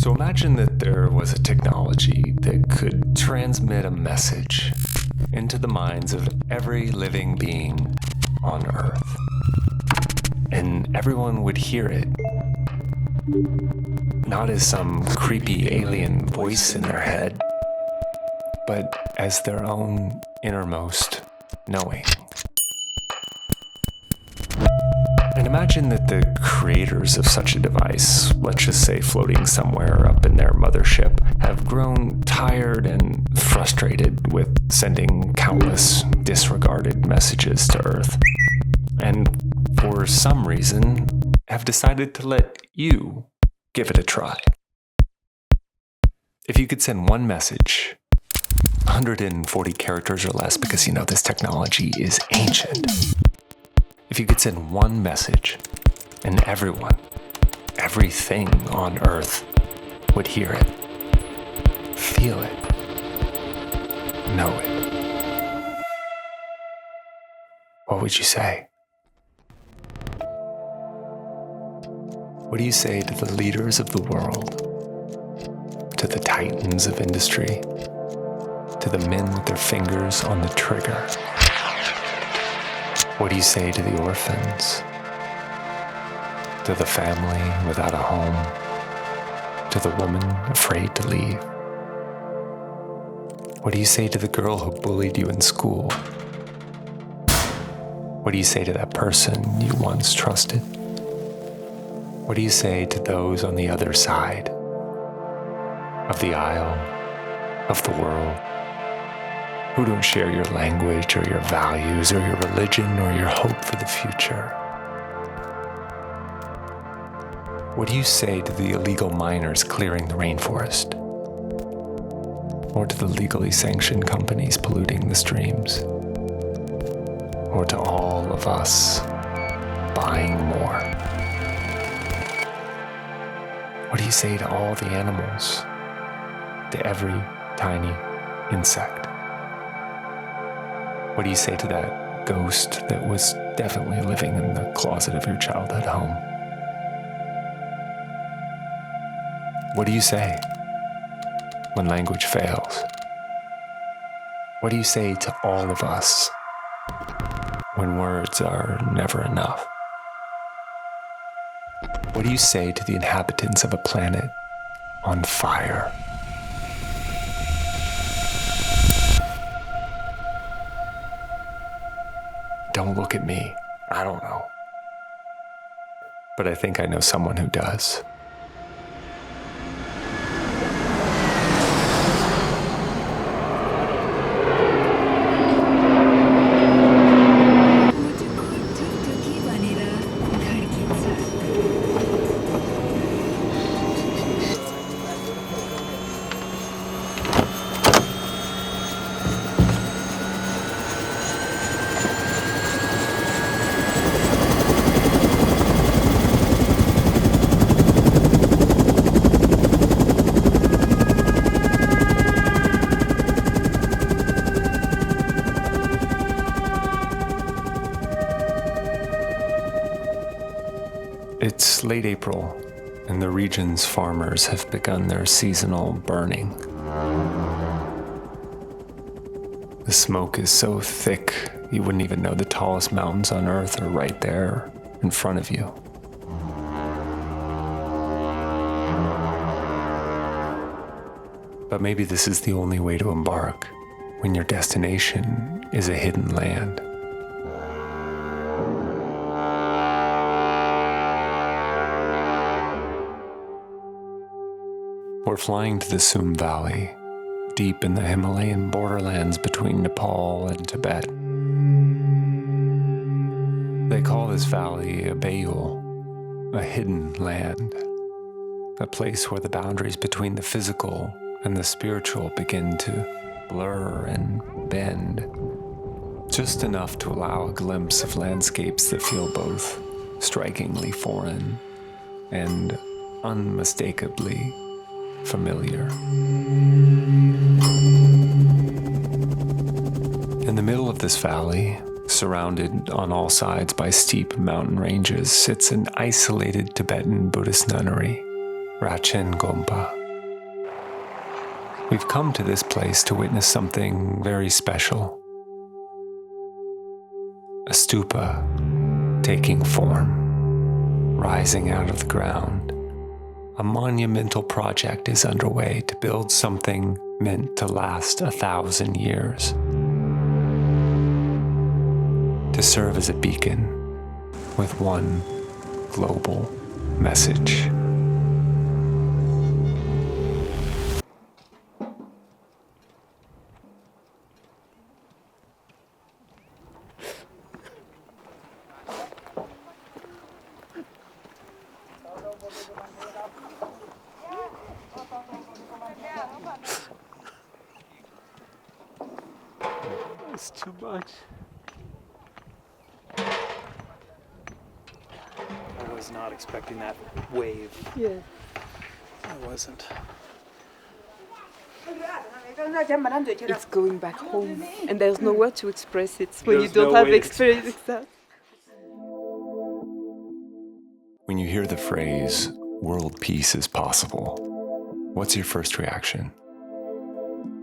So imagine that there was a technology that could transmit a message into the minds of every living being on Earth. And everyone would hear it, not as some creepy alien voice in their head, but as their own innermost knowing. And imagine that the creators of such a device, let's just say floating somewhere up in their mothership, have grown tired and frustrated with sending countless disregarded messages to Earth. And for some reason, have decided to let you give it a try. If you could send one message, 140 characters or less, because you know this technology is ancient. If you could send one message, and everyone, everything on Earth would hear it, feel it, know it, what would you say? What do you say to the leaders of the world, to the titans of industry, to the men with their fingers on the trigger? What do you say to the orphans, to the family without a home, to the woman afraid to leave? What do you say to the girl who bullied you in school? What do you say to that person you once trusted? What do you say to those on the other side of the aisle, of the world, who don't share your language or your values or your religion or your hope for the future? What do you say to the illegal miners clearing the rainforest? Or to the legally sanctioned companies polluting the streams? Or to all of us buying more? What do you say to all the animals, to every tiny insect? What do you say to that ghost that was definitely living in the closet of your childhood home? What do you say when language fails? What do you say to all of us when words are never enough? What do you say to the inhabitants of a planet on fire? Don't look at me. I don't know. But I think I know someone who does. It's late April, and the region's farmers have begun their seasonal burning. The smoke is so thick, you wouldn't even know the tallest mountains on Earth are right there in front of you. But maybe this is the only way to embark when your destination is a hidden land. We're flying to the Sum Valley, deep in the Himalayan borderlands between Nepal and Tibet. They call this valley a Bayul, a hidden land, a place where the boundaries between the physical and the spiritual begin to blur and bend, just enough to allow a glimpse of landscapes that feel both strikingly foreign and unmistakably familiar. In the middle of this valley, surrounded on all sides by steep mountain ranges, sits an isolated Tibetan Buddhist nunnery, Rachen Gompa. We've come to this place to witness something very special. A stupa taking form, rising out of the ground. A monumental project is underway to build something meant to last 1,000 years. To serve as a beacon with one global message. It's too much. I was not expecting that wave. Yeah. I wasn't. It's going back home, and there's no word to express it when There's you don't no have way to experience that. When you hear the phrase, world peace is possible, what's your first reaction?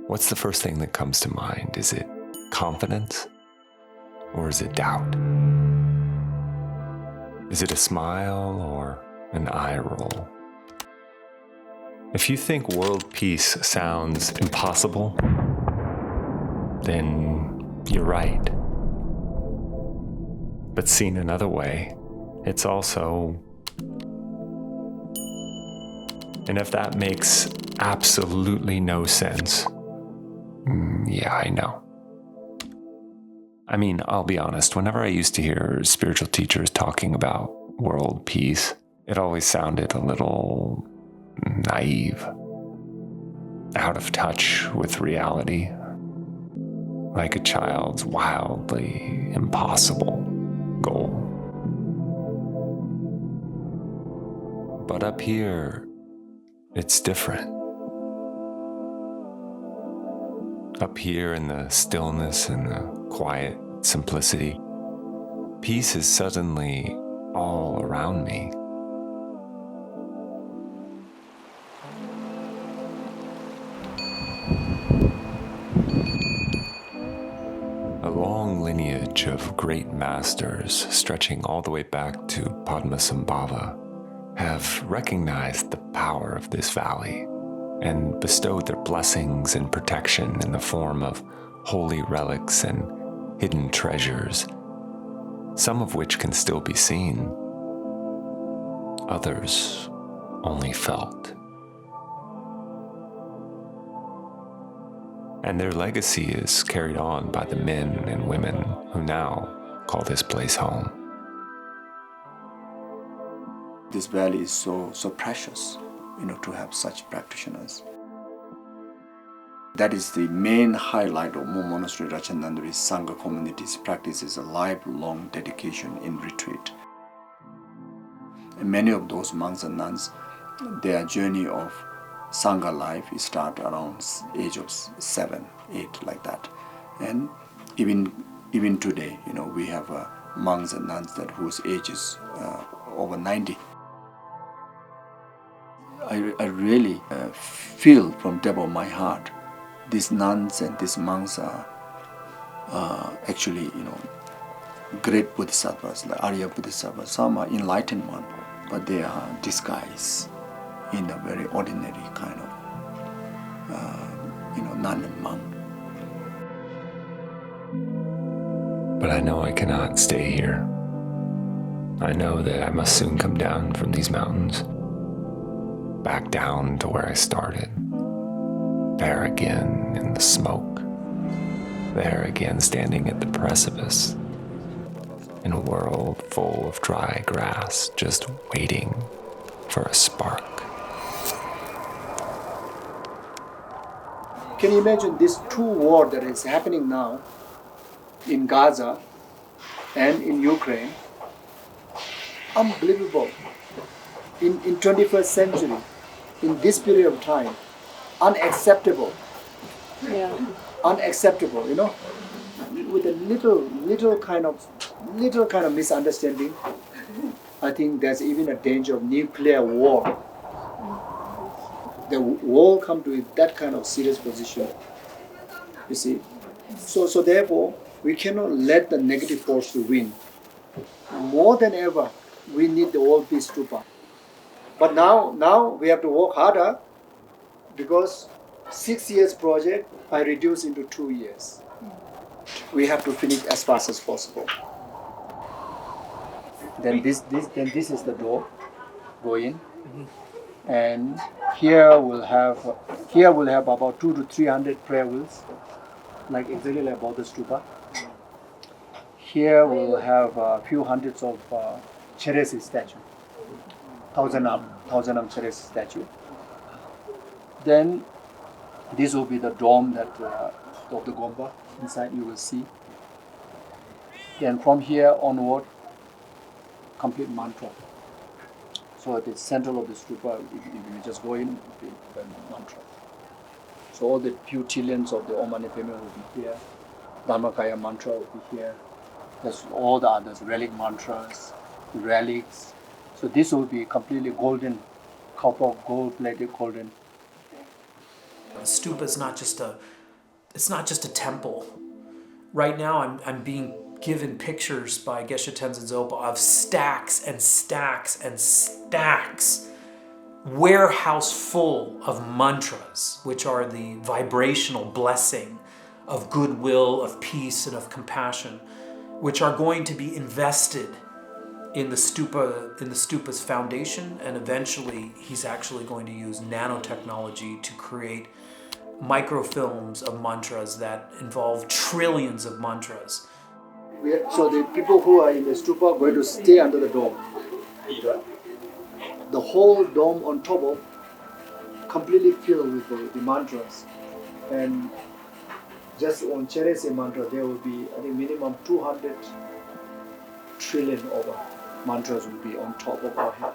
What's the first thing that comes to mind? Is it confidence? Or is it doubt? Is it a smile or an eye roll? If you think world peace sounds impossible, then you're right. But seen another way, it's also... And if that makes absolutely no sense, yeah, I know. I mean, I'll be honest, whenever I used to hear spiritual teachers talking about world peace, it always sounded a little naive, out of touch with reality, like a child's wildly impossible goal. But up here, it's different. Up here in the stillness and the quiet simplicity, peace is suddenly all around me. A long lineage of great masters stretching all the way back to Padmasambhava have recognized the power of this valley and bestowed their blessings and protection in the form of holy relics and hidden treasures, some of which can still be seen, others only felt. And their legacy is carried on by the men and women who now call this place home. This valley is so precious, to have such practitioners. That is the main highlight of Mo Monastery Rachanandri Sangha community's practice is a lifelong dedication in retreat. And many of those monks and nuns, their journey of Sangha life start around age of 7, 8, like that. And even today, we have monks and nuns whose age is over 90. I really feel from the depth of my heart, these nuns and these monks are actually, great bodhisattvas, like Arya bodhisattvas. Some are enlightened ones, but they are disguised in a very ordinary kind of, nun and monk. But I know I cannot stay here. I know that I must soon come down from these mountains, back down to where I started. There again in the smoke. There again standing at the precipice. In a world full of dry grass, just waiting for a spark. Can you imagine this true war that is happening now in Gaza and in Ukraine? Unbelievable. In 21st century, in this period of time, unacceptable. Yeah. Unacceptable, with a little kind of misunderstanding. I think there's even a danger of nuclear war. the world come to that kind of serious position. You see, so therefore we cannot let the negative force to win. More than ever, we need the world peace stupa. But now we have to work harder because 6 years project I reduced into 2 years. We have to finish as fast as possible. Then this is the door. Go in, and here we'll have about 200 to 300 prayer wheels, like exactly like about the stupa. Here we'll have a few hundreds of Cheresi statue, thousand arm Cheresi statue. Then this will be the dome that of the Gomba. Inside you will see. Then from here onward, complete mantra. So at the center of the stupa, if you just go in, the mantra. So all the few trillions of the Om Mani Padme will be here. Dharmakaya mantra will be here. There's all the others, relic mantras, relics. So this will be completely golden, copper, gold-plated golden. A stupa is not just a temple. Right now I'm being given pictures by Geshe Tenzin Zopa of stacks and stacks and stacks, warehouse full of mantras, which are the vibrational blessing of goodwill, of peace, and of compassion, which are going to be invested in the stupa's foundation, and eventually he's actually going to use nanotechnology to create microfilms of mantras that involve trillions of mantras. So the people who are in the stupa are going to stay under the dome. The whole dome on top of completely filled with the mantras. And just on Cheresi mantra there will be, I think, minimum 200 trillion of mantras will be on top of our head.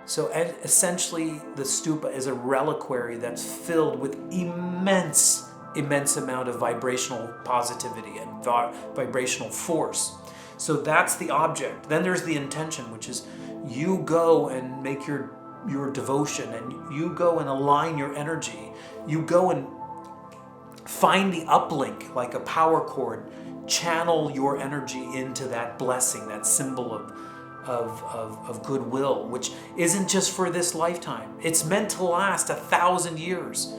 So essentially the stupa is a reliquary that's filled with immense amount of vibrational positivity and vibrational force. So that's the object. Then there's the intention, which is you go and make your devotion, and you go and align your energy. You go and find the uplink like a power cord. Channel your energy into that blessing, that symbol of goodwill, which isn't just for this lifetime. It's meant to last 1,000 years.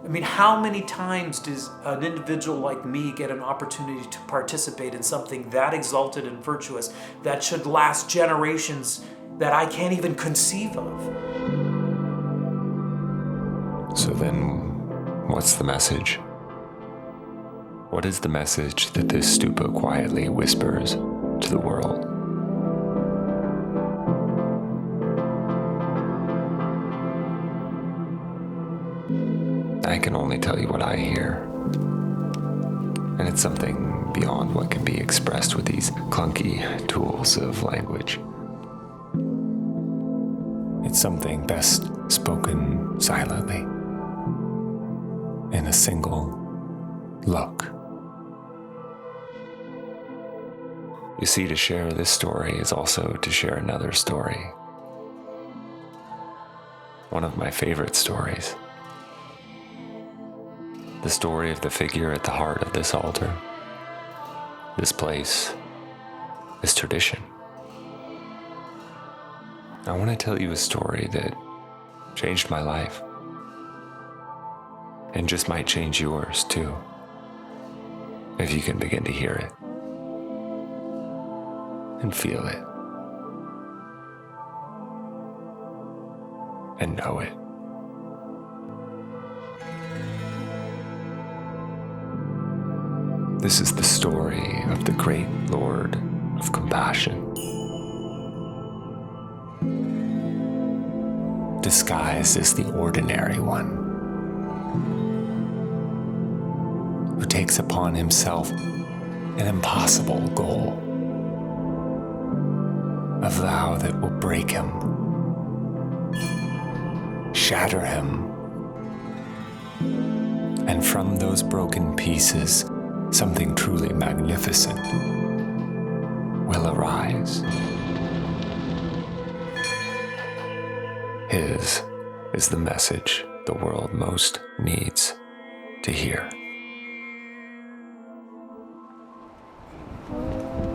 I mean, how many times does an individual like me get an opportunity to participate in something that exalted and virtuous that should last generations that I can't even conceive of? So then, what's the message? What is the message that this stupa quietly whispers to the world? I can only tell you what I hear. And it's something beyond what can be expressed with these clunky tools of language. It's something best spoken silently, in a single look. You see, to share this story is also to share another story. One of my favorite stories. The story of the figure at the heart of this altar, this place, this tradition. I want to tell you a story that changed my life, and just might change yours too, if you can begin to hear it and feel it and know it. This is the story of the great Lord of Compassion, disguised as the ordinary one, who takes upon himself an impossible goal, a vow that will break him, shatter him, and from those broken pieces, something truly magnificent will arise. His is the message the world most needs to hear.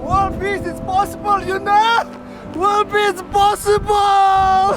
World peace is possible, you know? World peace is possible!